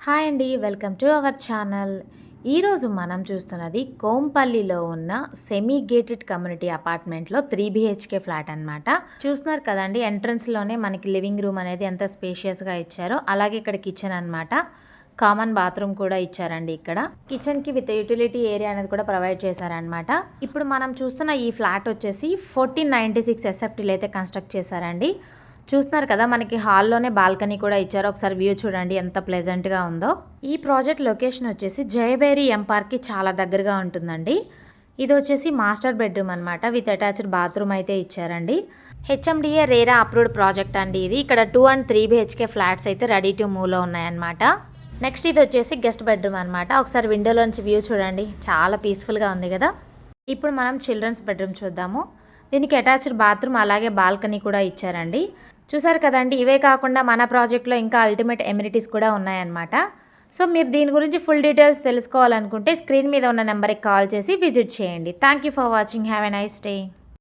Hi అండి, welcome to our channel. ఈరోజు మనం చూస్తున్నది కోంపల్లిలో ఉన్న సెమీ గేటెడ్ కమ్యూనిటీ అపార్ట్మెంట్లో 3 BHK ఫ్లాట్ అనమాట. చూస్తున్నారు కదండి, ఎంట్రన్స్లోనే మనకి లివింగ్ రూమ్ అనేది ఎంత స్పేషియస్గా ఇచ్చారో, అలాగే ఇక్కడ కిచెన్ అనమాట. కామన్ బాత్రూమ్ కూడా ఇచ్చారండి. ఇక్కడ కిచెన్కి విత్ యూటిలిటీ ఏరియా అనేది కూడా ప్రొవైడ్ చేశారనమాట. ఇప్పుడు మనం చూస్తున్న ఈ ఫ్లాట్ వచ్చేసి 1496 SFTలో అయితే కన్స్ట్రక్ట్ చేశారండి. చూస్తున్నారు కదా, మనకి హాల్లోనే బాల్కనీ కూడా ఇచ్చారు. ఒకసారి వ్యూ చూడండి ఎంత ప్లెజెంట్గా ఉందో. ఈ ప్రాజెక్ట్ లొకేషన్ వచ్చేసి జయబేరి ఎంపార్క్కి చాలా దగ్గరగా ఉంటుందండి. ఇది వచ్చేసి మాస్టర్ బెడ్రూమ్ అనమాట, విత్ అటాచ్డ్ బాత్రూమ్ అయితే ఇచ్చారండి. HMDA రేరా అప్రూవ్డ్ ప్రాజెక్ట్ అండి ఇది. ఇక్కడ 2 and 3 BHK ఫ్లాట్స్ అయితే రెడీ టు మూవ్లో ఉన్నాయన్నమాట. నెక్స్ట్ ఇది వచ్చేసి గెస్ట్ బెడ్రూమ్ అనమాట. ఒకసారి విండోలోంచి వ్యూ చూడండి, చాలా పీస్ఫుల్గా ఉంది కదా. ఇప్పుడు మనం చిల్డ్రన్స్ బెడ్రూమ్ చూద్దాము. దీనికి అటాచ్డ్ బాత్రూమ్ అలాగే బాల్కనీ కూడా ఇచ్చారండి. చూసారు కదండి, ఇవే కాకుండా మన ప్రాజెక్ట్లో ఇంకా అల్టిమేట్ ఎమ్యూనిటీస్ కూడా ఉన్నాయన్నమాట. సో మీరు దీని గురించి ఫుల్ డీటెయిల్స్ తెలుసుకోవాలనుకుంటే స్క్రీన్ మీద ఉన్న నెంబర్కి కాల్ చేసి విజిట్ చేయండి. Thank you for watching. Have a nice day.